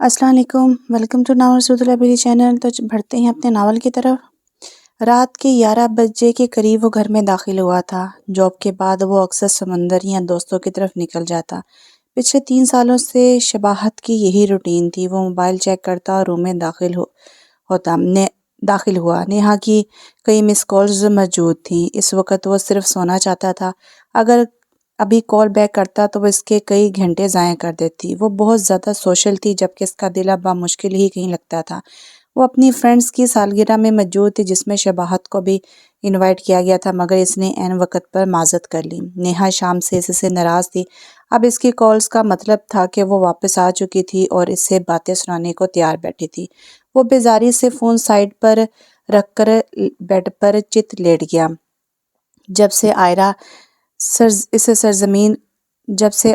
السلام علیکم، welcome to novel رسول لائبریری چینل۔ تو بڑھتے ہیں اپنے ناول کی طرف۔ رات کے 11 بجے کے قریب وہ گھر میں داخل ہوا تھا۔ جاب کے بعد وہ اکثر سمندر یا دوستوں کی طرف نکل جاتا۔ پچھلے 3 سالوں سے شباہت کی یہی روٹین تھی۔ وہ موبائل چیک کرتا اور روم میں داخل ہوا۔ نیہا کی کئی مس کالز موجود تھیں۔ اس وقت وہ صرف سونا چاہتا تھا۔ اگر ابھی کال بیک کرتا تو وہ اس کے کئی گھنٹے ضائع کر دیتی۔ وہ بہت زیادہ سوشل تھی، جبکہ اس کا دل اب بامشکل ہی کہیں لگتا تھا۔ وہ اپنی فرینڈز کی سالگرہ میں موجود تھی، جس میں شباہت کو بھی انوائٹ کیا گیا تھا، مگر اس نے عین وقت پر معذرت کر لی۔ نیہا شام سے اس سے ناراض تھی۔ اب اس کی کالز کا مطلب تھا کہ وہ واپس آ چکی تھی اور اسے باتیں سنانے کو تیار بیٹھی تھی۔ وہ بیزاری سے فون سائیڈ پر رکھ کر بیڈ پر چت لیٹ گیا۔ جب سے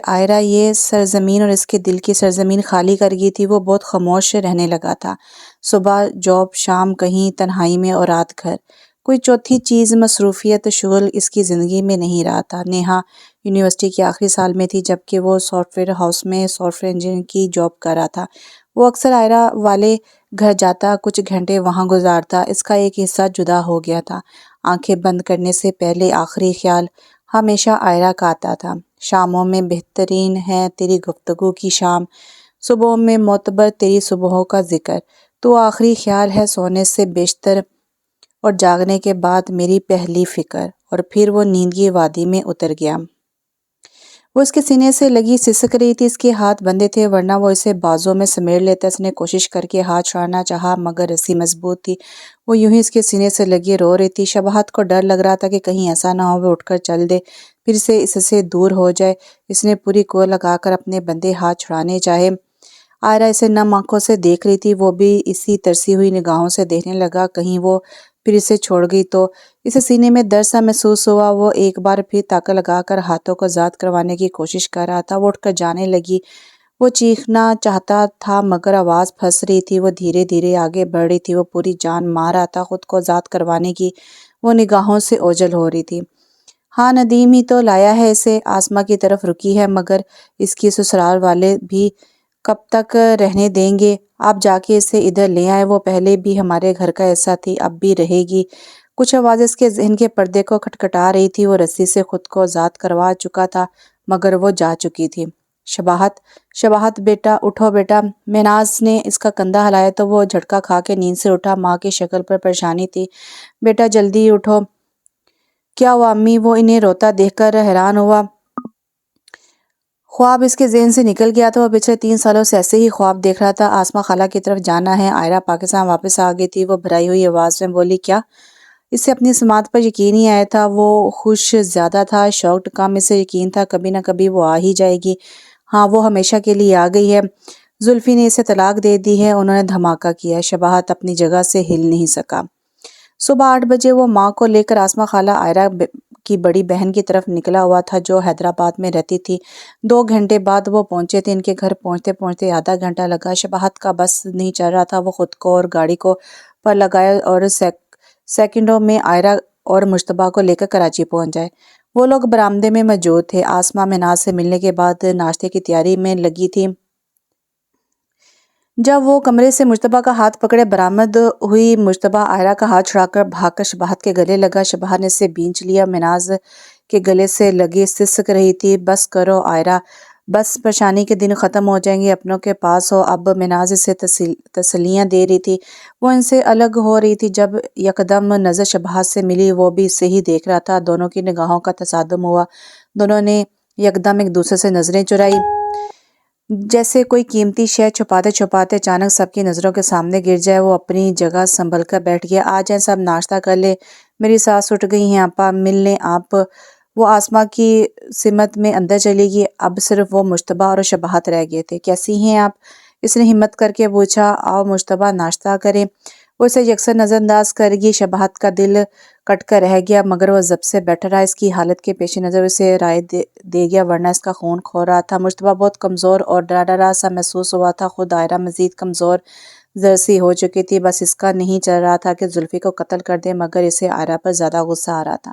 آئرہ یہ سرزمین اور اس کے دل کی سرزمین خالی کر گئی تھی، وہ بہت خاموش رہنے لگا تھا۔ صبح جاب، شام کہیں تنہائی میں اور رات گھر۔ کوئی چوتھی چیز، مصروفیت، شغل اس کی زندگی میں نہیں رہا تھا۔ نیہا یونیورسٹی کے آخری سال میں تھی، جبکہ وہ سافٹ ویئر ہاؤس میں سافٹ ویئر انجینئر کی جاب کر رہا تھا۔ وہ اکثر آئرہ والے گھر جاتا، کچھ گھنٹے وہاں گزارتا۔ اس کا ایک حصہ جدا ہو گیا تھا۔ آنکھیں بند کرنے سے پہلے آخری خیال ہمیشہ آئرہ کا آتا تھا۔ شاموں میں بہترین ہے تیری گفتگو کی شام، صبحوں میں معتبر تیری صبحوں کا ذکر، تو آخری خیال ہے سونے سے بیشتر اور جاگنے کے بعد میری پہلی فکر۔ اور پھر وہ نیند کی وادی میں اتر گیا۔ وہ اس کے سینے سے لگی سسک رہی تھی۔ اس کے ہاتھ بندھے تھے، ورنہ وہ اسے بازوں میں سمیٹ لیتا۔ اس نے کوشش کر کے ہاتھ چھڑانا چاہا، مگر رسی مضبوط تھی۔ وہ یوں ہی اس کے سینے سے لگی رو رہی تھی۔ شباہت کو ڈر لگ رہا تھا کہ کہیں ایسا نہ ہو وہ اٹھ کر چل دے، پھر سے اس سے دور ہو جائے۔ اس نے پوری قوت لگا کر اپنے بندھے ہاتھ چھڑانے چاہے۔ آئرہ اسے نم آنکھوں سے دیکھ رہی تھی۔ وہ بھی اسی ترسی ہوئی نگاہوں سے دیکھنے لگا، کہیں وہ پھر اسے چھوڑ گئی تو۔ اسے سینے میں درد سا محسوس ہوا۔ وہ ایک بار پھر طاقت لگا کر ہاتھوں کو آزاد کروانے کی کوشش کر رہا تھا۔ وہ اٹھ کر جانے لگی۔ وہ چیخنا چاہتا تھا، مگر آواز پھنس رہی تھی۔ وہ دھیرے دھیرے آگے بڑھ رہی تھی۔ وہ پوری جان مار رہا تھا خود کو آزاد کروانے کی۔ وہ نگاہوں سے اوجھل ہو رہی تھی۔ ہاں، ندیم ہی تو لایا ہے اسے۔ آسماں کی طرف رکی ہے، مگر اس کی سسرال والے بھی کب تک رہنے دیں گے؟ آپ جا کے اسے ادھر لے آئیں۔ وہ پہلے بھی ہمارے گھر کا حصہ تھی، اب بھی رہے گی۔ کچھ آوازیں اس کے ذہن کے پردے کو کھٹکھٹا رہی تھی۔ وہ رسی سے خود کو آزاد کروا چکا تھا، مگر وہ جا چکی تھی۔ شباہت بیٹا اٹھو بیٹا۔ مہناز نے اس کا کندھا ہلایا تو وہ جھٹکا کھا کے نیند سے اٹھا۔ ماں کی شکل پر پریشانی تھی۔ بیٹا جلدی اٹھو۔ کیا ہوا امی؟ وہ انہیں روتا دیکھ کر حیران ہوا۔ خواب اس کے ذہن سے نکل گیا تھا۔ وہ پچھلے 3 سالوں سے ایسے ہی خواب دیکھ رہا تھا۔ آسماں خالہ کی طرف جانا ہے۔ آئرہ پاکستان واپس آ گئی تھی۔ وہ بھرائی ہوئی آواز میں بولی، کیا؟ اسے اپنی سماعت پر یقین ہی آیا تھا۔ وہ خوش زیادہ تھا، شاکڈ کم۔ اسے یقین تھا کبھی نہ کبھی وہ آ ہی جائے گی۔ ہاں، وہ ہمیشہ کے لیے آ گئی ہے۔ زلفی نے اسے طلاق دے دی ہے۔ انہوں نے دھماکہ کیا۔ شباہت اپنی جگہ سے ہل نہیں سکا۔ صبح 8 بجے وہ ماں کو لے کر آسماں خالہ آئرہ کی بڑی بہن کی طرف نکلا ہوا تھا، جو حیدرآباد میں رہتی تھی۔ 2 گھنٹے بعد وہ پہنچے تھے۔ ان کے گھر پہنچتے پہنچتے آدھا گھنٹہ لگا۔ شباہت کا بس نہیں چل رہا تھا۔ وہ خود کو اور گاڑی کو پر لگائے اور سیکنڈوں میں آئرہ اور مشتبہ کو لے کر کراچی پہنچ جائے۔ وہ لوگ برآمدے میں موجود تھے۔ آسماں مہناز سے ملنے کے بعد ناشتے کی تیاری میں لگی تھی۔ جب وہ کمرے سے مشتبہ کا ہاتھ پکڑے برآمد ہوئی، مشتبہ آئرہ کا ہاتھ چھڑا کر بھاگ کر شباہت کے گلے لگا۔ شباہت نے اسے بینچ لیا۔ مہناز کے گلے سے لگے سسک رہی تھی۔ بس کرو آئرہ، بس پریشانی کے دن ختم ہو جائیں گے، اپنوں کے پاس ہو اب۔ مہناز اسے تسلیاں دے رہی تھی۔ وہ ان سے الگ ہو رہی تھی جب یکدم نظر شباہت سے ملی۔ وہ بھی اسے ہی دیکھ رہا تھا۔ دونوں کی نگاہوں کا تصادم ہوا۔ دونوں نے یکدم ایک دوسرے سے نظریں چرائی، جیسے کوئی قیمتی شے چھپاتے چھپاتے اچانک سب کی نظروں کے سامنے گر جائے۔ وہ اپنی جگہ سنبھل کر بیٹھ گیا۔ آ جائیں سب، ناشتہ کر لیں۔ میری ساس اٹھ گئی ہیں آپا، مل لیں آپ۔ وہ آسماں کی سمت میں اندر چلی گئی۔ اب صرف وہ مشتبہ اور شباہت رہ گئے تھے۔ کیسی ہیں آپ؟ اس نے ہمت کر کے پوچھا۔ آؤ مشتبہ، ناشتہ کریں۔ وہ اسے یکسر نظر انداز کر گئی۔ شباہت کا دل کٹ کر رہ گیا، مگر وہ ضبط سے بیٹھا رہا۔ اس کی حالت کے پیش نظر اسے رائے دے گیا، ورنہ اس کا خون کھول رہا تھا۔ مشتبہ بہت کمزور اور ڈرا ڈرا سا محسوس ہوا تھا۔ خود آئرہ مزید کمزور ذرسی ہو چکی تھی۔ بس اس کا نہیں چل رہا تھا کہ زلفی کو قتل کر دے، مگر اسے آئرہ پر زیادہ غصہ آ رہا تھا۔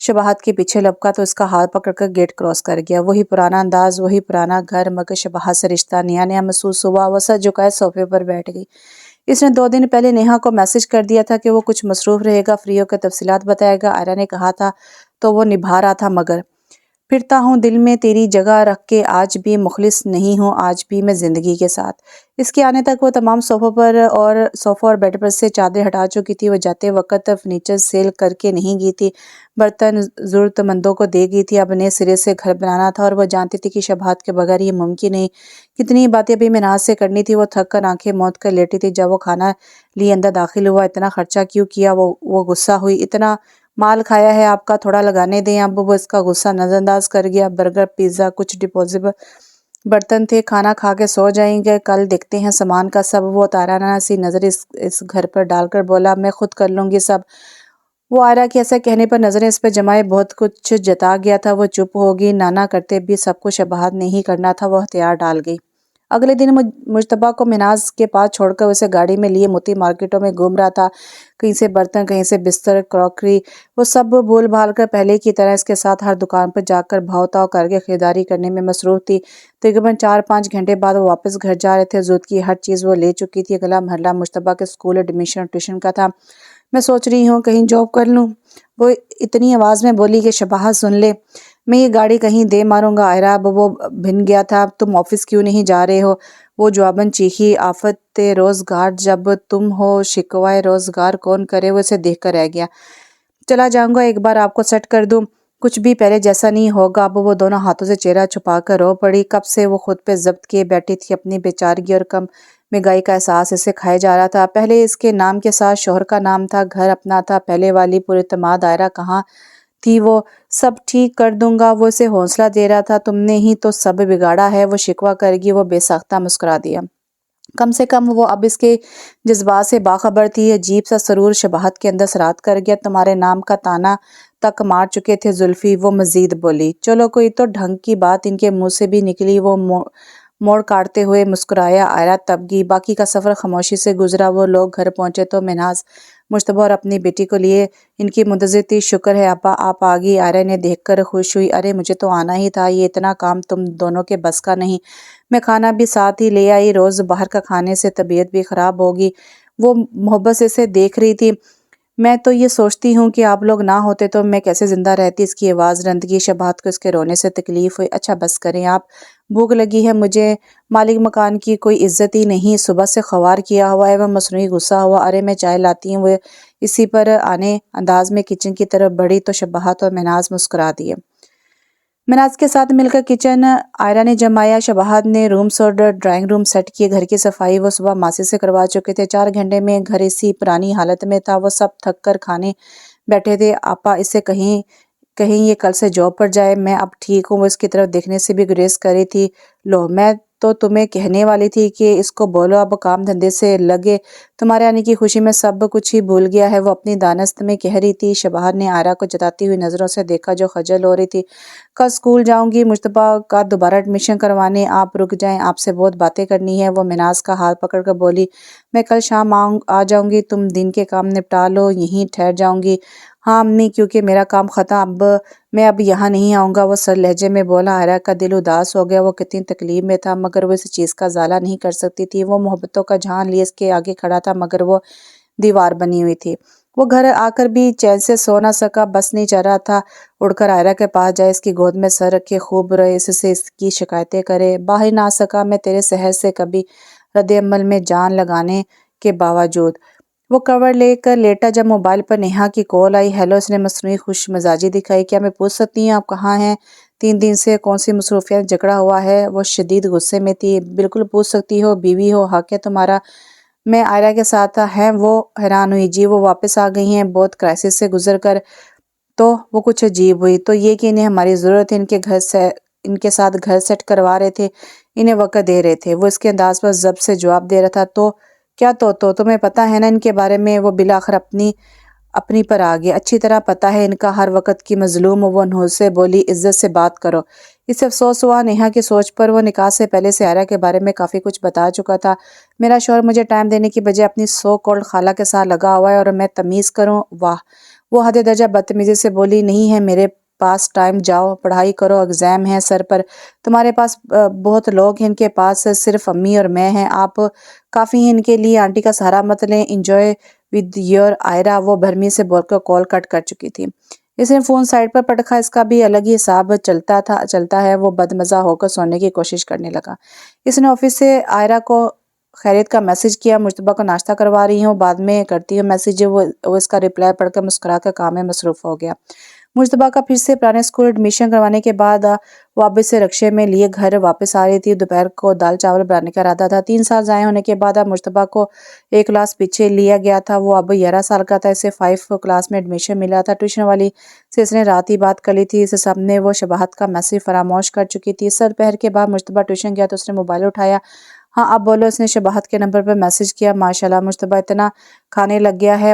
شباہت کے پیچھے لپکا تو اس کا ہاتھ پکڑ کر گیٹ کراس کر گیا۔ وہی پرانا انداز، وہی پرانا گھر، مگر شباہت سے رشتہ نیا نیا محسوس ہوا۔ وہ سر جھکائے صوفے پر بیٹھ گئی۔ اس نے 2 دن پہلے نیہا کو میسج کر دیا تھا کہ وہ کچھ مصروف رہے گا، فری ہو کے تفصیلات بتائے گا۔ آئرہ نے کہا تھا تو وہ نبھا رہا تھا، مگر پھرتا ہوں دل میں تیری جگہ رکھ کے، آج بھی مخلص نہیں ہوں، آج بھی میں زندگی کے ساتھ۔ اس کے آنے تک وہ تمام صوفوں اور بیڈ پر سے چادر ہٹا چکی تھی۔ وہ جاتے وقت فرنیچر سیل کر کے نہیں گئی تھی، برتن ضرورت مندوں کو دے گئی تھی۔ اب نئے سرے سے گھر بنانا تھا اور وہ جانتی تھی کہ شباہت کے بغیر یہ ممکن نہیں۔ کتنی باتیں ابھی مناز سے کرنی تھی۔ وہ تھک کر آنکھیں موند کر لیٹی تھی۔ جب وہ کھانا لیے اندر داخل ہوا، اتنا خرچہ کیوں کیا؟ وہ غصہ ہوئی۔ اتنا مال کھایا ہے آپ کا، تھوڑا لگانے دیں۔ اب وہ اس کا غصہ نظر انداز کر گیا۔ برگر، پیزا، کچھ ڈسپوزیبل برتن تھے، کھانا کھا کے سو جائیں گے، کل دیکھتے ہیں سامان کا سب۔ وہ تارانہ سی نظر اس گھر پر ڈال کر بولا، میں خود کر لوں گی سب۔ وہ آئرہ کے ایسا کہنے پر نظریں اس پہ جمائے بہت کچھ جتا گیا تھا۔ وہ چپ ہوگی، نانا کرتے بھی سب کو شباہت نے ہی کرنا تھا۔ وہ ہتھیار ڈال گئی۔ اگلے دن مجتبیٰ کو مناز کے پاس چھوڑ کر اسے گاڑی میں لیے موتی مارکیٹوں میں گھوم رہا تھا۔ کہیں سے برتن، کہیں سے بستر، کراکری، وہ سب بھول بھال کر پہلے کی طرح اس کے ساتھ ہر دکان پر جا کر بھاؤ تاؤ کر کے خریداری کرنے میں مصروف تھی۔ تقریباً 4-5 گھنٹے بعد وہ واپس گھر جا رہے تھے۔ ضرورت کی ہر چیز وہ لے چکی تھی۔ اگلا مرحلہ مجتبیٰ کے اسکول ایڈمیشن اور ٹیوشن کا تھا۔ میں سوچ رہی ہوں کہیں جاب کر لوں۔ وہ اتنی آواز میں بولی کہ شباہت سن لے۔ میں یہ گاڑی کہیں دے ماروں گا آئرہ۔ اب وہ بھن گیا تھا۔ تم آفس کیوں نہیں جا رہے ہو؟ وہ جواباً چیخی، آفت روزگار جب تم ہو، شکوائے روزگار کون کرے؟ وہ اسے دیکھ کر رہ گیا۔ چلا جاؤں گا، ایک بار آپ کو سیٹ کر دوں، کچھ بھی پہلے جیسا نہیں ہوگا۔ اب وہ دونوں ہاتھوں سے چہرہ چھپا کر رو پڑی۔ کب سے وہ خود پہ ضبط کیے بیٹھی تھی۔ اپنی بے چارگی اور کم مہنگائی کا احساس اسے کھائے جا رہا تھا۔ پہلے اس کے نام کے ساتھ شوہر کا نام تھا، گھر اپنا تھا، پہلے والی پراعتماد آئرہ کہاں تھی؟ وہ سب ٹھیک کر دوں گا، وہ اسے حوصلہ دے رہا تھا۔ تم نے ہی تو سب بگاڑا ہے، وہ شکوہ کرے گی۔ وہ بے ساختہ مسکرا دیا۔ کم سے کم وہ اب اس کے جذبات سے باخبر تھی۔ عجیب سا سرور شباہت کے اندر سرایت کر گیا۔ تمہارے نام کا طعنہ تک مار چکے تھے زلفی، وہ مزید بولی۔ چلو کوئی تو ڈھنگ کی بات ان کے منہ سے بھی نکلی۔ وہ موڑ کاٹتے ہوئے مسکرایا۔ آئرہ تب گئی۔ باقی کا سفر خاموشی سے گزرا۔ وہ لوگ گھر پہنچے تو مناز مجتبیٰ اور اپنی بیٹی کو لیے ان کی منتظر تھی۔ شکر ہے ابا آپ آ گئی، آئرہ نے دیکھ کر خوش ہوئی۔ ارے مجھے تو آنا ہی تھا، یہ اتنا کام تم دونوں کے بس کا نہیں۔ میں کھانا بھی ساتھ ہی لے آئی، روز باہر کا کھانے سے طبیعت بھی خراب ہوگی۔ وہ محبت سے اسے دیکھ رہی تھی۔ میں تو یہ سوچتی ہوں کہ آپ لوگ نہ ہوتے تو میں کیسے زندہ رہتی۔ اس کی آواز رندگی۔ شباہت کو اس کے رونے سے تکلیف ہوئی۔ اچھا بس کریں آپ، بھوک لگی ہے مجھے، مالک مکان کی کوئی عزت ہی نہیں، صبح سے خوار کیا ہوا ہے۔ وہ مصنوعی غصہ ہوا۔ ارے میں چائے لاتی ہوں۔ وہ اسی پر آنے انداز میں کچن کی طرف بڑھی تو شباہت اور مناز مسکرا دیے۔ مناز کے ساتھ مل کر کچن آئرہ نے جمایا۔ شباہت نے رومز اور ڈرائنگ روم سیٹ کیے۔ گھر کی صفائی وہ صبح ماسی سے کروا چکے تھے۔ 4 گھنٹے میں گھر اسی پرانی حالت میں تھا۔ وہ سب تھک کر کھانے بیٹھے تھے۔ آپا اس سے کہیں یہ کل سے جاب پر جائے، میں اب ٹھیک ہوں۔ وہ اس کی طرف دیکھنے سے بھی گریز کر رہی تھی۔ لو میں تو تمہیں کہنے والی تھی کہ اس کو بولو اب کام دھندے سے لگے، تمہارے آنے کی خوشی میں سب کچھ ہی بھول گیا ہے، وہ اپنی دانست میں کہہ رہی تھی۔ شباہت نے آئرہ کو جتاتی ہوئی نظروں سے دیکھا جو خجل ہو رہی تھی۔ کل اسکول جاؤں گی مجتبیٰ کا دوبارہ ایڈمیشن کروانے، آپ رک جائیں، آپ سے بہت باتیں کرنی ہیں۔ وہ مناز کا ہاتھ پکڑ کر بولی، میں کل شام آ جاؤں گی، تم دن کے کام نپٹا لو، یہیں ٹھہر جاؤں گی۔ ہاں امی، کیونکہ میرا کام ختم، میں اب یہاں نہیں آؤں گا، وہ سر لہجے میں بولا۔ آئرہ کا دل اداس ہو گیا۔ وہ کتنی تکلیف میں تھا، مگر وہ اس چیز کا ازالہ نہیں کر سکتی تھی۔ وہ محبتوں کا جہاں لیے اس کے آگے کھڑا تھا، مگر وہ دیوار بنی ہوئی تھی۔ وہ گھر آ کر بھی چین سے سو نہ سکا، بس نہیں چل رہا تھا اڑ کر آئرہ کے پاس جائے، اس کی گود میں سر رکھے خوب روئے، اس سے اس کی شکایتیں کرے۔ باہر نہ آ سکا میں تیرے سحر سے کبھی، رد عمل میں جان لگانے کے باوجود۔ وہ کور لے کر لیٹا جب موبائل پر نیہا کی کال آئی۔ ہیلو، اس نے مصنوعی خوش مزاجی دکھائی۔ کیا میں پوچھ سکتی ہوں آپ کہاں ہیں؟ 3 دن سے کون سی مصروفیت جھگڑا ہوا ہے؟ وہ شدید غصے میں تھی۔ بالکل پوچھ سکتی ہو، بیوی ہو، حق ہے تمہارا۔ میں آئرہ کے ساتھ ہیں؟ وہ حیران ہوئی۔ جی وہ واپس آ گئی ہیں بہت کرائسس سے گزر کر؟ تو وہ کچھ عجیب ہوئی۔ تو یہ کہ انہیں ہماری ضرورت ہے، ان کے ساتھ گھر سیٹ کروا رہے تھے، انہیں وقت دے رہے تھے۔ وہ اس کے انداز پر ضبط سے جواب دے رہا تھا۔ تو کیا تو تمہیں پتہ ہے نا ان کے بارے میں؟ وہ بالآخر اپنی پر آ گیا۔ اچھی طرح پتہ ہے ان کا، ہر وقت کی مظلوم۔ وہ نور سے بولی، عزت سے بات کرو۔ اس سے افسوس ہوا نیہا کی سوچ پر۔ وہ نکاح سے پہلے سے آئرہ کے بارے میں کافی کچھ بتا چکا تھا۔ میرا شوہر مجھے ٹائم دینے کی بجائے اپنی سو کالڈ خالہ کے ساتھ لگا ہوا ہے اور میں تمیز کروں؟ واہ، وہ حد درجہ بدتمیزی سے بولی، نہیں ہے میرے پاس ٹائم، جاؤ پڑھائی کرو، ایگزام ہے سر پر، تمہارے پاس بہت لوگ ہیں، ان کے پاس صرف امی اور میں ہیں، آپ کافی ہیں ان کے لیے، آنٹی کا سہارا مت لیں، انجوائے ود یور آئرا۔ وہ بھرمی سے بول کر کال کٹ کر چکی تھی۔ اس نے فون سائڈ پر پٹکا، اس کا بھی الگ ہی حساب چلتا ہے۔ وہ بدمزہ ہو کر سونے کی کوشش کرنے لگا۔ اس نے آفس سے آئرا کو خیریت کا میسج کیا، مجتبیٰ کو ناشتہ کروا رہی ہوں، بعد میں کرتی ہوں میسج۔ وہ اس کا رپلائی پڑھ کر مسکرا کر کام میں مصروف ہو گیا۔ مجتبیٰ کا پھر سے پرانے اسکول ایڈمیشن کروانے کے بعد وہ اب سے رکشے میں لیے گھر واپس آ رہی تھی۔ دوپہر کو دال چاول بنانے کا ارادہ تھا۔ 3 سال ضائع ہونے کے بعد اب مجتبیٰ کو ایک کلاس پیچھے لیا گیا تھا۔ وہ اب 11 سال کا تھا، اسے 5 کلاس میں ایڈمیشن ملا تھا۔ ٹیوشن والی سے اس نے رات ہی بات کر لی تھی، اس سامنے وہ شباہت کا میسج فراموش کر چکی تھی۔ سر پہر کے بعد مجتبیٰ ٹیوشن گیا تو اس نے موبائل اٹھایا۔ ہاں اب بولو، اس نے شباہت کے نمبر پر میسج کیا۔ ماشاءاللہ مجتبیٰ اتنا کھانے لگ گیا ہے۔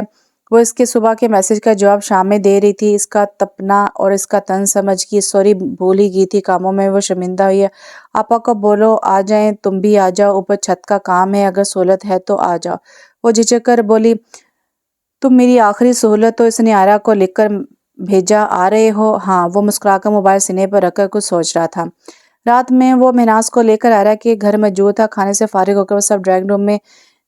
وہ اس کے صبح کے میسج کا جواب شام میں دے رہی تھی۔ اس کا تپنا اور اس کا طنز سمجھ کی سوری بھول ہی گئی تھی، کاموں میں وہ شرمندہ ہوئی ہے۔ آپا کو بولو آ جائیں، تم بھی آ جاؤ، اوپر چھت کا کام ہے، اگر سہولت ہے تو آ جاؤ۔ وہ جھجک کر بولی، تم میری آخری سہولت ہو۔ اس نے آئرا کو لکھ کر بھیجا، آ رہے ہو؟ ہاں۔ وہ مسکرا کر موبائل سینے پر رکھ کر کچھ سوچ رہا تھا۔ رات میں وہ مہناز کو لے کر آئرا کے گھر موجود تھا۔ کھانے سے فارغ ہو کر وہ سب ڈرائنگ روم میں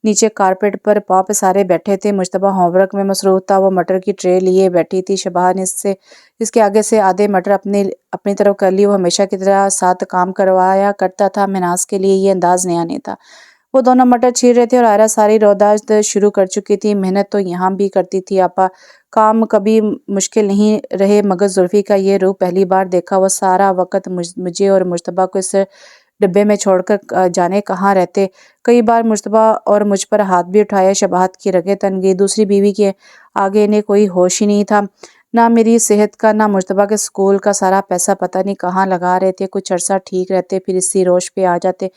نیچے کارپیٹ پر پاؤں پہ سارے بیٹھے تھے۔ مجتبیٰ ہوم ورک میں مصروف تھا، وہ مٹر کی ٹرے لیے بیٹھی تھی۔ شباہ نے اس کے آگے سے آدھے مٹر اپنی طرف کر لی۔ وہ ہمیشہ کی طرح ساتھ کام کروایا کرتا تھا، مہناز کے لیے یہ انداز نیا نہیں تھا۔ وہ دونوں مٹر چیر رہے تھے اور آئرا ساری روداد شروع کر چکی تھی۔ محنت تو یہاں بھی کرتی تھی آپا، کام کبھی مشکل نہیں رہے، مگر زلفی کا یہ روپ پہلی بار دیکھا۔ وہ سارا وقت مجھے اور مجتبیٰ کو اس ڈبے میں چھوڑ کر جانے کہاں رہتے۔ کئی بار مجتبیٰ اور مجھ پر ہاتھ بھی اٹھایا۔ شباہت کی رگیں تن گئی، دوسری بیوی کے آگے انہیں کوئی ہوش ہی نہیں تھا، نہ میری صحت کا، نہ مجتبیٰ کے اسکول کا۔ سارا پیسہ پتہ نہیں کہاں لگا رہے تھے، کچھ عرصہ ٹھیک رہتے پھر اسی روش پہ آ جاتے۔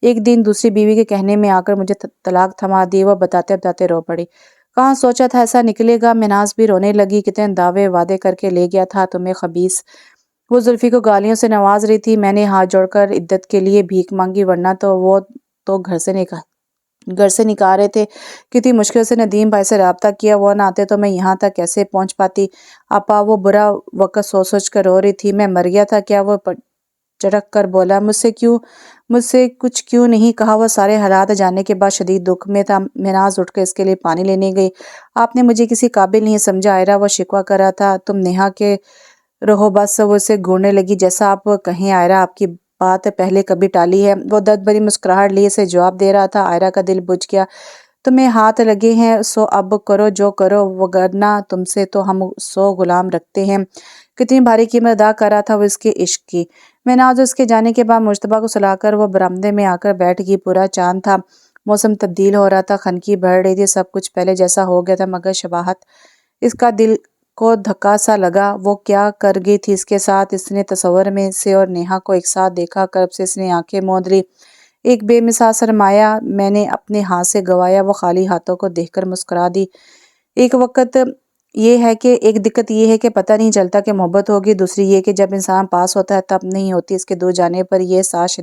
ایک دن دوسری بیوی کے کہنے میں آ کر مجھے طلاق تھما دی۔ وہ بتاتے بتاتے رو پڑی۔ کہاں سوچا تھا ایسا نکلے گا۔ مہناز بھی رونے لگی، کتنے دعوے وعدے کر کے لے گیا تھا تمہیں خبیث۔ وہ زلفی کو گالیوں سے نواز رہی تھی۔ میں نے ہاتھ جوڑ کر عدت کے لیے بھیک مانگی، ورنہ تو وہ تو گھر سے نکال رہے تھے۔ کتنی مشکل سے ندیم بھائی سے رابطہ کیا، وہ نہ آتے تو میں یہاں تک کیسے پہنچ پاتی۔ آپا وہ برا وقت سوچ کر رو رہی تھی۔ میں مر گیا تھا کیا؟ وہ چڑک کر بولا۔ مجھ سے کچھ کیوں نہیں کہا؟ وہ سارے حالات جاننے کے بعد شدید دکھ میں تھا۔ مہناز اٹھ کر اس کے لیے پانی لینے گئی۔ آپ نے مجھے کسی قابل نہیں سمجھا آئرا، وہ شکوہ کر رہا تھا۔ تم نیہا کے رہو بس۔ وہ اسے گھورنے لگی۔ جیسا آپ کہیں آئرا، آپ کی بات پہلے کبھی ٹالی ہے؟ وہ درد بھری مسکراہٹ لیے اسے جواب دے رہا تھا۔ آئرا کا دل بجھ گیا۔ تمہیں ہاتھ لگے ہیں سو اب کرو جو کرو، وگرنہ تم سے تو ہم 100 غلام رکھتے ہیں۔ کتنی بھاری قیمت ادا کر رہا تھا وہ اس کے عشق کی۔ مہناز اس کے جانے کے بعد مجتبیٰ کو سلا کر وہ برآمدے میں آ کر بیٹھ گئی۔ پورا چاند تھا، موسم تبدیل ہو رہا تھا، خنکی بڑھ رہی تھی، سب کچھ پہلے جیسا ہو گیا تھا، مگر شباہت، اس کا دل کو دھکا سا لگا۔ وہ کیا کر گئی تھی اس کے ساتھ؟ اس نے تصور میں اسے اور نیہا کو ایک ساتھ دیکھا، کرب سے اس نے آنکھیں موند لی۔ ایک بے مثال سرمایہ میں نے اپنے ہاتھ سے گنوایا۔ وہ خالی ہاتھوں کو دیکھ کر مسکرا دی۔ ایک دقت یہ ہے کہ پتہ نہیں چلتا کہ محبت ہوگی، دوسری یہ کہ جب انسان پاس ہوتا ہے تب نہیں ہوتی۔ اس کے دور جانے پر یہ احساس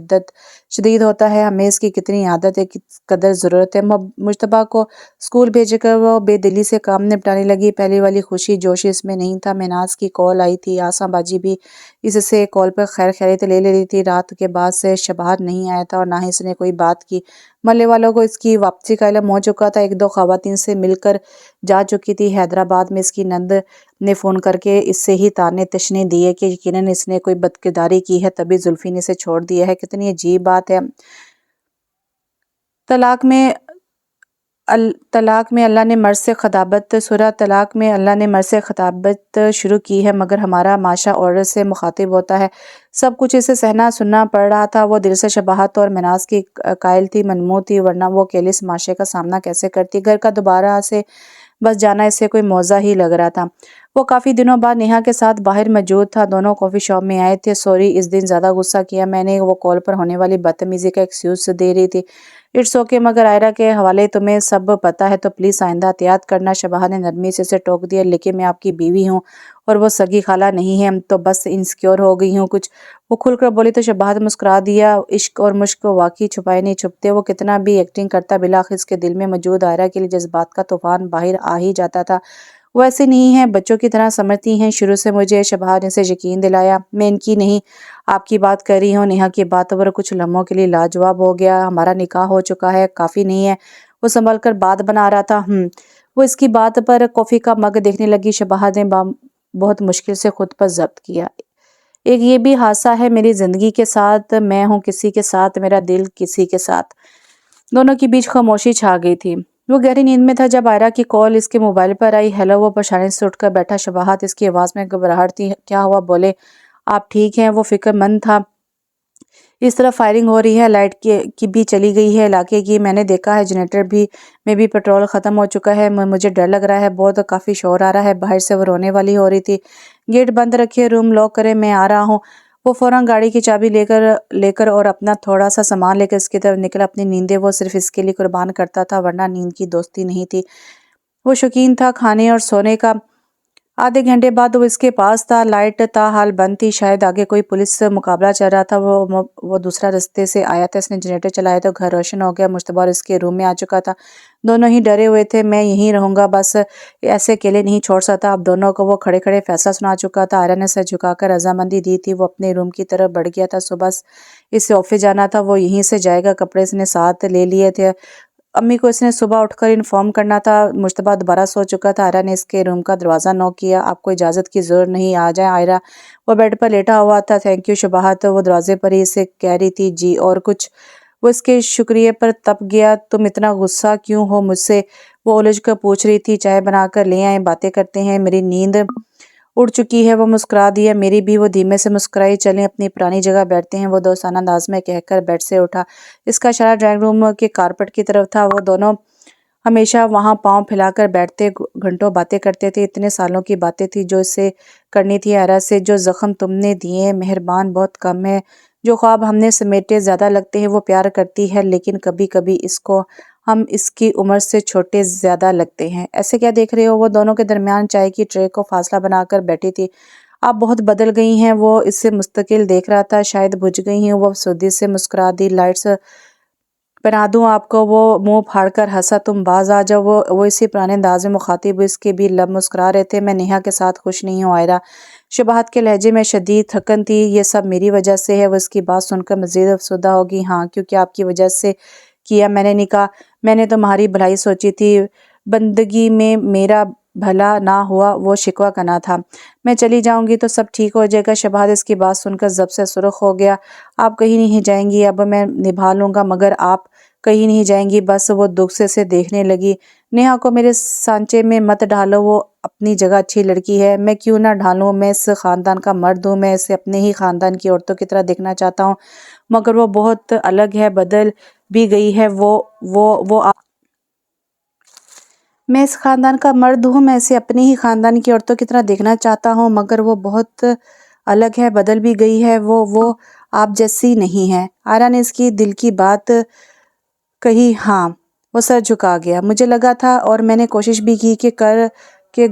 شدید ہوتا ہے، ہمیں اس کی کتنی عادت ہے، کس قدر ضرورت ہے۔ مجتبیٰ کو اسکول بھیج کر وہ بے دلی سے کام نپٹانے لگی۔ پہلی والی خوشی جوش اس میں نہیں تھا۔ مہناز کی کال آئی تھی، آساں باجی بھی اس سے کال پر خیر خیریت لے رہی تھی۔ رات کے بعد سے شباہت نہیں آیا تھا اور نہ ہی اس نے کوئی بات کی۔ محلے والوں کو اس کی واپسی کا علم ہو چکا تھا، 1-2 خواتین سے مل کر جا چکی تھی۔ حیدرآباد میں اس کی نند نے فون کر کے اس سے ہی طعنے تشنے دیے کہ یقیناً اس نے کوئی بدکرداری کی ہے، تبھی زلفی نے اسے چھوڑ دیا ہے۔ کتنی عجیب بات ہے، طلاق میں اللہ نے مرد سے خطابت سورہ طلاق میں اللہ نے مرد سے خطابت شروع کی ہے، مگر ہمارا معاشرہ عورت سے مخاطب ہوتا ہے۔ سب کچھ اسے سہنا سننا پڑ رہا تھا۔ وہ دل سے شباہت اور مہناز کی قائل تھی، منمو تھی، ورنہ وہ اکیلے اس معاشرے کا سامنا کیسے کرتی؟ گھر کا دوبارہ سے بس جانا اسے کوئی موضوع ہی لگ رہا تھا۔ وہ کافی دنوں بعد نیہا کے ساتھ باہر موجود تھا، دونوں کافی شاپ میں آئے تھے۔ سوری، اس دن زیادہ غصہ کیا میں نے، وہ کال پر ہونے والی بدتمیزی کا ایکسکیوز دے رہی تھی۔ اٹس اوکے، مگر آئرا کے حوالے تمہیں سب پتہ ہے تو پلیز آئندہ احتیاط کرنا۔ شباہت نے نرمی سے اسے ٹوک دیا، لیکن میں آپ کی بیوی ہوں اور وہ سگی خالہ نہیں ہے، تو بس انسیکیور ہو گئی ہوں کچھ۔ وہ کھل کر بولی تو شباہت مسکرا دیا۔ عشق اور مشق واقعی چھپائے نہیں چھپتے، وہ کتنا بھی ایکٹنگ کرتا، بالآخر اس کے دل میں موجود آئرا کے لیے جذبات کا طوفان باہر آ ہی جاتا تھا۔ وہ ایسے نہیں ہیں، بچوں کی طرح سمجھتی ہیں۔ شروع سے مجھے شبہا نے سے یقین دلایا۔ میں ان کی نہیں آپ کی بات کر رہی ہوں۔ نیہا کی باتوں پر کچھ لمحوں کے لیے لاجواب ہو گیا۔ ہمارا نکاح ہو چکا ہے، کافی نہیں ہے؟ وہ سنبھل کر بات بنا رہا تھا۔ وہ اس کی بات پر کافی کا مگ دیکھنے لگی۔ شبہا نے بہت مشکل سے خود پر ضبط کیا۔ ایک یہ بھی حادثہ ہے میری زندگی کے ساتھ، میں ہوں کسی کے ساتھ، میرا دل کسی کے ساتھ۔ دونوں کے بیچ خاموشی چھا گئی تھی۔ وہ گہری نیند میں تھا جب آئرہ کی کال اس کے موبائل پر آئی۔ ہیلو، وہ پریشانی سے اٹھ کر بیٹھا۔ شباہت اس کی آواز میں گھبراہٹ تھی۔ کیا ہوا؟ بولے، آپ ٹھیک ہیں؟ وہ فکر مند تھا۔ اس طرف فائرنگ ہو رہی ہے، لائٹ کی بھی چلی گئی ہے علاقے کی، میں نے دیکھا ہے جنریٹر میں بھی پیٹرول ختم ہو چکا ہے، مجھے ڈر لگ رہا ہے، بہت کافی شور آ رہا ہے باہر سے۔ وہ رونے والی ہو رہی تھی۔ گیٹ بند رکھے، روم لاک کرے، میں آ رہا ہوں۔ وہ فوراً گاڑی کی چابی لے کر اور اپنا تھوڑا سا سامان لے کر اس کی طرف نکلا۔ اپنی نیندیں وہ صرف اس کے لیے قربان کرتا تھا، ورنہ نیند کی دوستی نہیں تھی۔ وہ شوقین تھا کھانے اور سونے کا۔ آدھے گھنٹے بعد وہ اس کے پاس تھا، لائٹ تاحال بند تھی، شاید آگے کوئی پولیس مقابلہ چل رہا تھا۔ وہ دوسرا رستے سے آیا تھا، اس نے جنریٹر چلایا تو گھر روشن ہو گیا۔ مشتبہ اور اس کے روم میں آ چکا تھا، دونوں ہی ڈرے ہوئے تھے۔ میں یہیں رہوں گا، بس ایسے اکیلے نہیں چھوڑ سکتا اب دونوں کو۔ وہ کھڑے کھڑے فیصلہ سنا چکا تھا۔ آئرہ نے سر جھکا کر رضامندی دی تھی۔ وہ اپنے روم کی طرف بڑھ گیا تھا۔ صبح اسے آفس جانا تھا، وہ یہیں سے جائے گا۔ کپڑے اس نے ساتھ لے لیے تھے، امی کو اس نے صبح اٹھ کر انفارم کرنا تھا۔ مشتبہ دوبارہ سو چکا تھا۔ آئرہ نے اس کے روم کا دروازہ نوک کیا۔ آپ کو اجازت کی ضرورت نہیں، آ جائیں آئرہ۔ وہ بیڈ پر لیٹا ہوا تھا۔ تھینک یو شباہت، وہ دروازے پر ہی اسے کہہ رہی تھی۔ جی، اور کچھ؟ وہ اس کے شکریہ پر تپ گیا۔ تم اتنا غصہ کیوں ہو مجھ سے؟ وہ الجھ کر پوچھ رہی تھی۔ چائے بنا کر لے آئیں، باتیں کرتے ہیں، میری نیند اڑ چکی ہے۔ وہ مسکرا دیا۔ میری بھی۔ وہ دھیمے سے مسکرائی۔ چلیں اپنی پرانی جگہ بیٹھتے ہیں، وہ دوستانہ انداز میں کہہ کر بیڈ سے اٹھا۔ اس کا اشارہ ڈرائنگ روم کے کارپٹ کی طرف تھا۔ وہ دونوں ہمیشہ وہاں پاؤں پھیلا کر بیٹھتے، گھنٹوں باتیں کرتے تھے۔ اتنے سالوں کی باتیں تھی جو اسے کرنی تھی آئرہ سے۔ جو زخم تم نے دیے مہربان بہت کم ہے، جو خواب ہم نے سمیٹے زیادہ لگتے ہیں۔ وہ پیار کرتی ہے، لیکن کبھی کبھی اس کو ہم اس کی عمر سے چھوٹے زیادہ لگتے ہیں۔ ایسے کیا دیکھ رہے ہو؟ وہ دونوں کے درمیان چائے کی ٹرے کو فاصلہ بنا کر بیٹھی تھی۔ آپ بہت بدل گئی ہیں۔ وہ اسے مستقل دیکھ رہا تھا۔ شاید بجھ گئی ہیں۔ وہ افسردگی سے مسکرا دی۔ لائٹس پہنا دوں آپ کو؟ وہ منہ پھاڑ کر ہنسا۔ تم باز آ جاؤ۔ وہ اسی پرانے انداز میں مخاطب، اس کے بھی لب مسکرا رہے تھے۔ میں نیہا کے ساتھ خوش نہیں ہوں آئرہ۔ شباہت کے لہجے میں شدید تھکن تھی۔ یہ سب میری وجہ سے ہے۔ وہ اس کی بات سن کر مزید افسردہ ہوگی۔ ہاں، کیونکہ آپ کی وجہ سے کیا میں نے نکاح۔ میں نے تمہاری بھلائی سوچی تھی، بندگی میں میرا بھلا نہ ہوا، وہ شکوہ کرنا تھا۔ میں چلی جاؤں گی تو سب ٹھیک ہو جائے گا۔ شباہت اس کی بات سن کر ضبط سے سرخ ہو گیا۔ آپ کہیں نہیں جائیں گی، اب میں نبھا لوں گا، مگر آپ کہیں نہیں جائیں گی بس۔ وہ دکھ سے اسے دیکھنے لگی۔ نیہا کو میرے سانچے میں مت ڈالو، وہ اپنی جگہ اچھی لڑکی ہے۔ میں کیوں نہ ڈھالوں؟ میں اس خاندان کا مرد ہوں، میں اسے اپنے ہی خاندان کی عورتوں کی طرح دیکھنا چاہتا ہوں، مگر وہ بہت الگ ہے، بدل بھی گئی ہے۔ میں اس خاندان کا مرد ہوں، میں اسے اپنے ہی خاندان کی عورتوں کی طرح دیکھنا چاہتا ہوں، مگر وہ بہت الگ ہے، بدل بھی گئی ہے۔ وہ آپ جیسی نہیں ہے۔ آئرہ نے اس کی دل کی بات کہی۔ ہاں، وہ سر جھکا گیا۔ مجھے لگا تھا، اور میں نے کوشش بھی کی کہ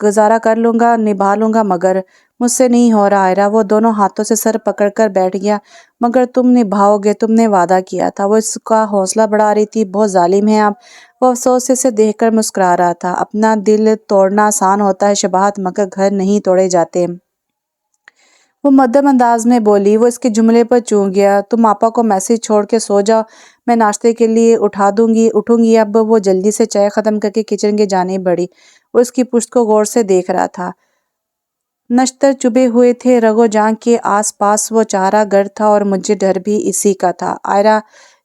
گزارا کر لوں گا، نبھا لوں گا، مگر مجھ سے نہیں ہو رہا آئرہ۔ وہ دونوں ہاتھوں سے سر پکڑ کر بیٹھ گیا۔ مگر تم نبھاؤ گے، تم نے وعدہ کیا تھا۔ وہ اس کا حوصلہ بڑھا رہی تھی۔ بہت ظالم ہیں آپ۔ وہ افسوس سے اسے دیکھ کر مسکرا رہا تھا۔ اپنا دل توڑنا آسان ہوتا ہے شباہت، مگر گھر نہیں توڑے جاتے۔ وہ مدھم انداز میں بولی۔ وہ اس کے جملے پر چونک گیا۔ تم آپا کو میسج چھوڑ کے سو جاؤ، میں ناشتے کے لیے اٹھوں گی اب۔ وہ جلدی سے چائے ختم کر کے کچن کی جانب بڑھی۔ وہ اس کی پشت کو غور سے دیکھ رہا تھا۔ نشتر چبھے ہوئے تھے رگ و جان کے آس پاس۔ وہ چارہ گر تھا، اور مجھے ڈر بھی اسی کا تھا۔ آئرہ،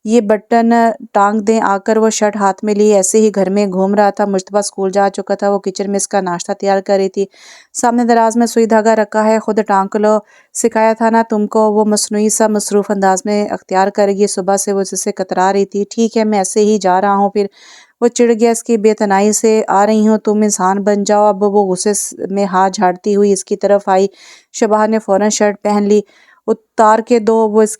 یہ بٹن ٹانگ دیں آ کر۔ وہ شرٹ ہاتھ میں لیے ایسے ہی گھر میں گھوم رہا تھا۔ مشتبہ اسکول جا چکا تھا۔ وہ کچن میں اس کا ناشتہ تیار کر رہی تھی۔ سامنے دراز میں سوئی دھاگا رکھا ہے، خود ٹانک لو، سکھایا تھا نا تم کو؟ وہ مصنوعی سا مصروف انداز میں اختیار کرے گی۔ صبح سے وہ اس سے کترا رہی تھی۔ ٹھیک ہے، میں ایسے ہی جا رہا ہوں پھر۔ وہ چڑ گیا اس کی بے تنائی سے۔ آ رہی ہوں، تم انسان بن جاؤ اب۔ وہ غصے میں ہاتھ جھاڑتی ہوئی اس کی طرف آئی۔ شباہت نے فوراً شرٹ پہن لی۔ اتار کے دو۔ وہ اس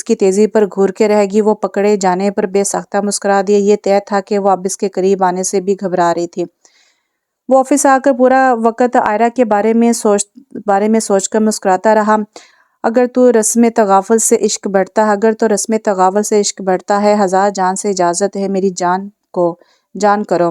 کی تیزی پر گھور کے رہ گئی۔ وہ پکڑے جانے پر بے ساختہ مسکرا دیا۔ یہ طے تھا کہ وہ اب اس کے قریب آنے سے بھی گھبرا رہی تھی۔ وہ آفس آ کر پورا وقت آئرہ کے بارے میں سوچ کر مسکراتا رہا۔ اگر تو رسم تغافل سے عشق بڑھتا ہے، ہزار جان سے اجازت ہے، میری جان کرو۔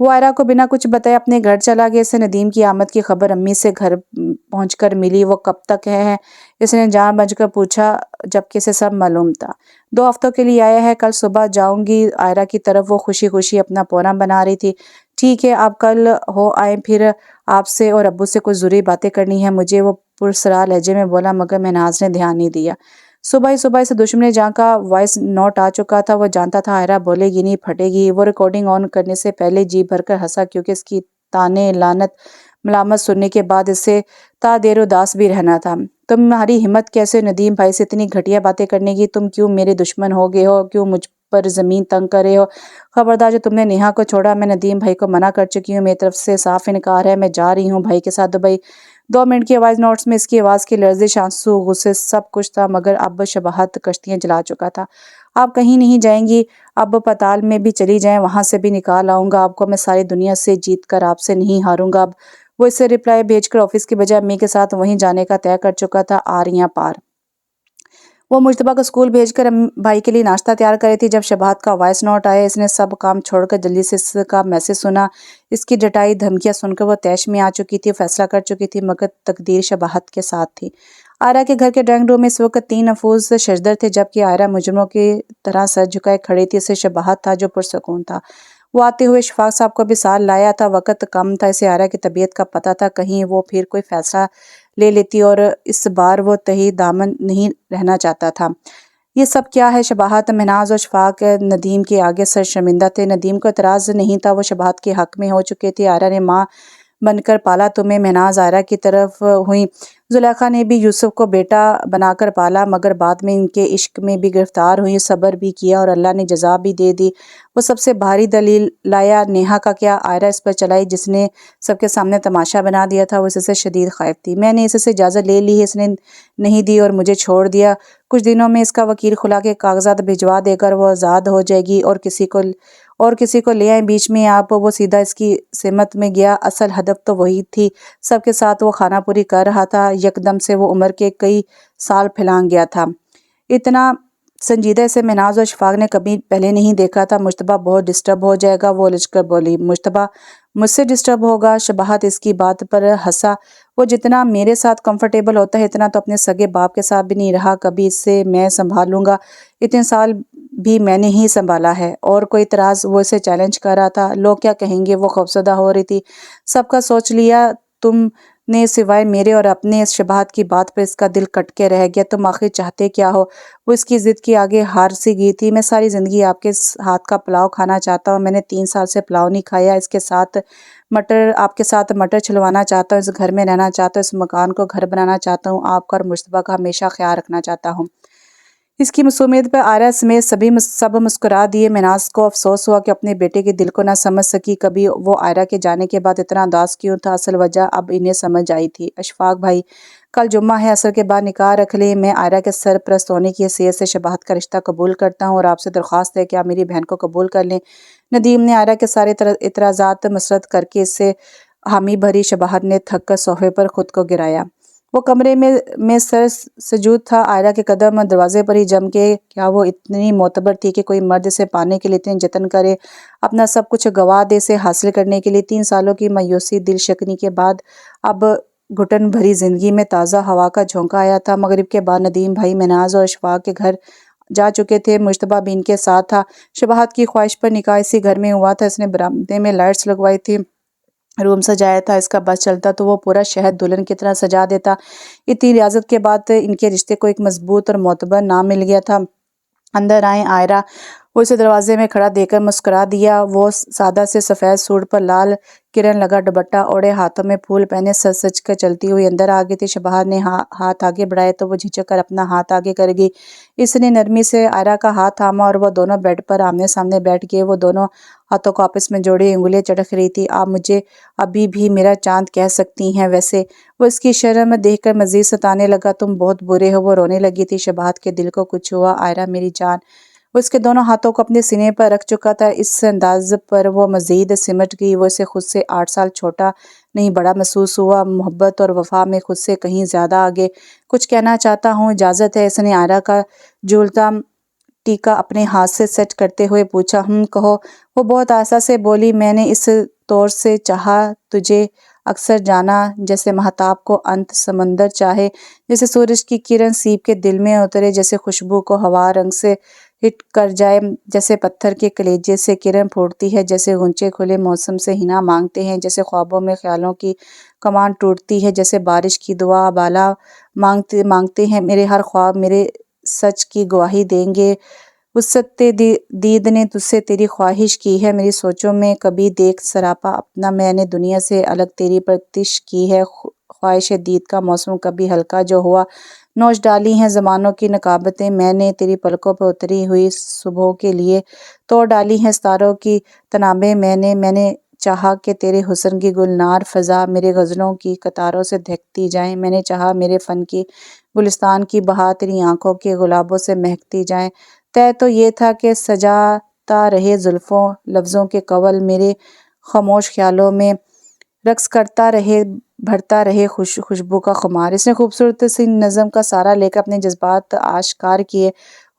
وہ آئرہ کو بنا کچھ بتائے اپنے گھر چلا گیا۔ اسے ندیم کی آمد کی خبر امی سے گھر پہنچ کر ملی۔ وہ کب تک ہے اس نے جان بوجھ کر پوچھا، جبکہ اسے سب معلوم تھا۔ 2 ہفتوں کے لیے آیا ہے، کل صبح جاؤں گی آئرہ کی طرف۔ وہ خوشی خوشی اپنا پونا بنا رہی تھی۔ ٹھیک ہے، آپ کل ہو آئیں، پھر آپ سے اور ابو سے کچھ ضروری باتیں کرنی ہے مجھے، وہ پرسرار لہجے میں بولا، مگر مہناز نے دھیان نہیں دیا۔ صبح ہی اسے دشمن جان کا وائس نوٹ آ چکا تھا۔ وہ جانتا تھا آئرہ بولے گی نہیں، پھٹے گی۔ وہ ریکارڈنگ آن کرنے سے پہلے جی بھر کر ہنسا، کیونکہ اس کی طعنے، لعنت، ملامت سننے کے بعد اسے تا دیر اداس بھی رہنا تھا۔ تمہاری ہمت کیسے ندیم بھائی سے اتنی گھٹیا باتیں کرنے کی؟ تم کیوں میرے دشمن ہو گئے ہو؟ کیوں مجھ پر زمین تنگ کر رہے ہو؟ خبردار، جو تم نے نیہا کو چھوڑا، میں ندیم بھائی کو منع کر چکی ہوں، میری طرف سے صاف انکار ہے، میں جا رہی ہوں بھائی کے ساتھ دبئی۔ 2 منٹ کی وائس نوٹس میں اس کی آواز کی لرزش، آنسو، غصے، سب کچھ تھا، مگر اب شباہت کشتیاں جلا چکا تھا۔ آپ کہیں نہیں جائیں گی؟ اب پتال میں بھی چلی جائیں، وہاں سے بھی نکال آؤں گا آپ کو، میں ساری دنیا سے جیت کر آپ سے نہیں ہاروں گا اب۔ وہ اس سے رپلائی بھیج کر آفس کی بجائے امی کے ساتھ وہیں جانے کا طے کر چکا تھا۔ آریاں پار وہ مجتبیٰ کو اسکول بھیج کر بھائی کے لیے ناشتہ تیار کر رہی تھی، جب شباہت کا وائس نوٹ آیا۔ اس نے سب کام چھوڑ کر جلدی سے اس کا میسج سنا۔ اس کی ڈٹائی دھمکیاں سن کر وہ طیش میں آ چکی تھی، فیصلہ کر چکی تھی، مگر تقدیر شباہت کے ساتھ تھی۔ آئرہ کے گھر کے ڈرائنگ روم میں اس وقت 3 نفوس ششدر تھے، جبکہ آئرہ مجرموں کی طرح سر جھکائے کھڑی تھی۔ اسے شباہت تھا جو پرسکون تھا۔ وہ آتے ہوئے اشفاق صاحب کو بھی ساتھ لایا تھا۔ وقت کم تھا، اسے آئرہ کی طبیعت کا پتہ تھا، کہیں وہ پھر کوئی فیصلہ لے لیتی، اور اس بار وہ تہی دامن نہیں رہنا چاہتا تھا۔ یہ سب کیا ہے شباہت؟ مہناز اور اشفاق ندیم کے آگے سر شرمندہ تھے۔ ندیم کو اعتراض نہیں تھا، وہ شباہت کے حق میں ہو چکے تھے۔ آئرہ نے ماں بن کر پالا تمہیں، مہناز آئرہ کی طرف ہوئیں۔ زلیخا نے بھی یوسف کو بیٹا بنا کر پالا، مگر بعد میں ان کے عشق میں بھی گرفتار ہوئیں، صبر بھی کیا اور اللہ نے جزا بھی دے دی۔ وہ سب سے بھاری دلیل لایا، نیہا کا کیا؟ آئرہ اس پر چلائی، جس نے سب کے سامنے تماشا بنا دیا تھا۔ وہ اس سے شدید خائف تھی۔ میں نے اس سے اجازت لے لی ہے، اس نے نہیں دی اور مجھے چھوڑ دیا۔ کچھ دنوں میں اس کا وکیل کھلا کے کاغذات بھجوا دے کر وہ آزاد ہو جائے گی، اور کسی کو لے آئیں بیچ میں آپ۔ وہ سیدھا اس کی سمت میں گیا۔ اصل ہدف تو وہی تھی، سب کے ساتھ وہ خانہ پوری کر رہا تھا۔ یکدم سے وہ عمر کے کئی سال پھلانگ گیا تھا۔ اتنا سنجیدہ اسے مہناز اور اشفاق نے کبھی پہلے نہیں دیکھا تھا۔ مجتبیٰ بہت ڈسٹرب ہو جائے گا، وہ الجھ کر بولی۔ مجتبیٰ مجھ سے ڈسٹرب ہوگا؟ شباہت اس کی بات پر ہنسا۔ وہ جتنا میرے ساتھ کمفرٹیبل ہوتا ہے، اتنا تو اپنے سگے باپ کے ساتھ بھی نہیں رہا کبھی۔ اس سے میں سنبھال لوں گا، اتنے سال بھی میں نے ہی سنبھالا ہے۔ اور کوئی اعتراض؟ وہ اسے چیلنج کر رہا تھا۔ لوگ کیا کہیں گے؟ وہ خوفزدہ ہو رہی تھی۔ سب کا سوچ لیا تم نے سوائے میرے اور اپنے؟ اس شباہت کی بات پر اس کا دل کٹ کے رہ گیا۔ تم آخر چاہتے کیا ہو؟ وہ اس کی ضد کے آگے ہار سی گئی تھی۔ میں ساری زندگی آپ کے ہاتھ کا پلاؤ کھانا چاہتا ہوں۔ میں نے 3 سال سے پلاؤ نہیں کھایا۔ آپ کے ساتھ مٹر چھلوانا چاہتا ہوں، اس گھر میں رہنا چاہتا ہوں، اس مکان کو گھر بنانا چاہتا ہوں، آپ کا اور مجتبیٰ کا ہمیشہ خیال رکھنا چاہتا ہوں۔ اس کی معصومیت پر آئرہ سمیت سب مسکرا دیے۔ مہناز کو افسوس ہوا کہ اپنے بیٹے کے دل کو نہ سمجھ سکی کبھی۔ وہ آئرہ کے جانے کے بعد اتنا اداس کیوں تھا؟ اصل وجہ اب انہیں سمجھ آئی تھی۔ اشفاق بھائی، کل جمعہ ہے، عصر کے بعد نکاح رکھ لیں۔ میں آئرہ کے سرپرست ہونے کی حیثیت سے شباہت کا رشتہ قبول کرتا ہوں، اور آپ سے درخواست ہے کہ آپ میری بہن کو قبول کر لیں۔ ندیم نے آئرہ کے سارے اعتراضات مسرد کر کے اس سے حامی بھری۔ شباہت نے تھک کر صوفے پر خود کو گرایا۔ وہ کمرے میں سر سجود تھا، آئرہ کے قدم دروازے پر ہی جم کے۔ کیا وہ اتنی معتبر تھی کہ کوئی مرد اسے پانے کے لیے اتنے جتن کرے، اپنا سب کچھ گنوا دے اسے حاصل کرنے کے لیے؟ 3 سالوں کی مایوسی، دل شکنی کے بعد اب گھٹن بھری زندگی میں تازہ ہوا کا جھونکا آیا تھا۔ مغرب کے بعد ندیم بھائی مہناز اور اشفاق کے گھر جا چکے تھے۔ مجتبیٰ بھی ان کے ساتھ تھا۔ شباہت کی خواہش پر نکاح اسی گھر میں ہوا تھا۔ اس نے برآمدے میں لائٹس لگوائی تھی، روم سجایا تھا۔ اس کا بس چلتا تو وہ پورا شہر دلہن کی طرح سجا دیتا۔ اتنی ریاضت کے بعد ان کے رشتے کو ایک مضبوط اور معتبر نام مل گیا تھا۔ اندر آئیں آئرہ، وہ اسے دروازے میں کھڑا دیکھ کر مسکرا دیا۔ وہ سادہ سے سفید سوٹ پر لال کرن لگا دوپٹہ اوڑھے، ہاتھوں میں پھول پہنے، سج سج کر چلتی ہوئی اندر آ گئی تھی۔ شباہت نے ہاتھ آگے بڑھائے تو وہ جھجک کر اپنا ہاتھ آگے کر گئی۔ اس نے نرمی سے آئرہ کا ہاتھ تھاما اور وہ دونوں بیڈ پر آمنے سامنے بیٹھ گئے۔ وہ دونوں ہاتھوں کو آپس میں جوڑے انگلیاں چٹک رہی تھی۔ آپ مجھے ابھی بھی میرا چاند کہہ سکتی ہیں ویسے؟ وہ اس کی شرم دیکھ کر مزید ستانے لگا۔ تم بہت برے ہو۔ وہ رونے لگی تھی۔ شباہت کے دل کو کچھ ہوا۔ آئرہ میری جان۔ وہ اس کے دونوں ہاتھوں کو اپنے سینے پر رکھ چکا تھا۔ اس انداز پر وہ مزید سمٹ گئی۔ وہ اسے خود سے 8 سال چھوٹا نہیں بڑا محسوس ہوا، محبت اور وفا میں خود سے کہیں زیادہ آگے۔ کچھ کہنا چاہتا ہوں، اجازت ہے؟ اس نے آئرہ کا جھولتا ٹیکا اپنے ہاتھ سے سیٹ کرتے ہوئے پوچھا، کہو۔ وہ بہت آسا سے بولی، میں نے اس طور سے چاہا تجھے اکثر جانا جیسے مہتاب کو انت سمندر چاہے، جیسے سورج کی کرن سیب کے دل میں اترے، جیسے خوشبو کو ہوا رنگ سے ہٹ کر جائے، جیسے پتھر کے کلیجے سے کرن پھوٹتی ہے، جیسے غنچے کھلے موسم سے حنا مانگتے ہیں، جیسے خوابوں میں خیالوں کی کمان ٹوٹتی ہے، جیسے بارش کی دعا بالا مانگتے ہیں۔ میرے ہر خواب میرے سچ کی گواہی دیں گے، وسعت دید نے تجھ سے تیری خواہش کی ہے، میری سوچوں میں کبھی دیکھ سراپا اپنا، میں نے دنیا سے الگ تیری پرتش کی ہے، خواہش دید کا موسم کبھی ہلکا جو ہوا، نوچ ڈالی ہیں زمانوں کی نقابتیں میں نے، تیری پلکوں پہ اتری ہوئی صبحوں کے لیے توڑ ڈالی ہیں ستاروں کی تنابیں میں نے چاہا کہ تیرے حسن کی گلنار فضا میرے غزلوں کی قطاروں سے دہکتی جائیں، میں نے چاہا میرے فن کی گلستان کی بہار تیری آنکھوں کے گلابوں سے مہکتی جائیں، طے تو یہ تھا کہ سجاتا رہے زلفوں لفظوں کے قول میرے خاموش خیالوں میں، رقص کرتا رہے بھرتا رہے خوشبو کا خمار۔ اس نے خوبصورت سی نظم کا سہارا لے کر اپنے جذبات آشکار کیے۔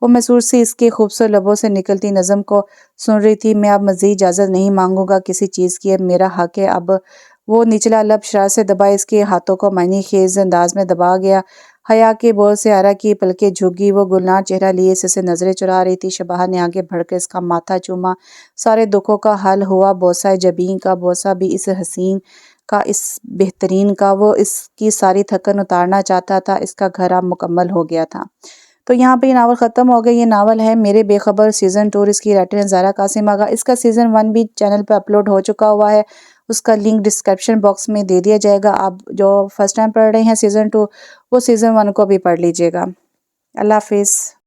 وہ محسور سی اس کے خوبصورت لبوں سے نکلتی نظم کو سن رہی تھی۔ میں اب مزید اجازت نہیں مانگوں گا کسی چیز کی، اب میرا حق ہے۔ اب وہ نچلا لب شرارت سے دبا، اس کے ہاتھوں کو معنی خیز انداز میں دبا گیا۔ حیا کے بول سے آرا کی پلکیں جھک گئی، وہ گلنار چہرہ لیے اس سے نظریں چرا رہی تھی۔ شباہر نے آگے بڑھ کر اس کا ماتھا چوما، سارے دکھوں کا حل ہوا، بوسہ جبیں کا، بوسہ بھی اس حسین کا، اس بہترین کا۔ وہ اس کی ساری تھکن اتارنا چاہتا تھا، اس کا گھر اب مکمل ہو گیا تھا۔ تو یہاں پہ یہ ناول ختم ہو گیا۔ یہ ناول ہے میرے بے خبر سیزن 2، اس کی رائٹر ہیں زہرا قاسم آغا۔ اس کا سیزن 1 بھی چینل پہ اپلوڈ ہو چکا ہوا ہے، اس کا لنک ڈسکرپشن باکس میں دے دیا جائے گا۔ آپ جو فرسٹ ٹائم پڑھ رہے ہیں سیزن 2، وہ سیزن 1 کو بھی پڑھ لیجئے گا۔ اللہ حافظ۔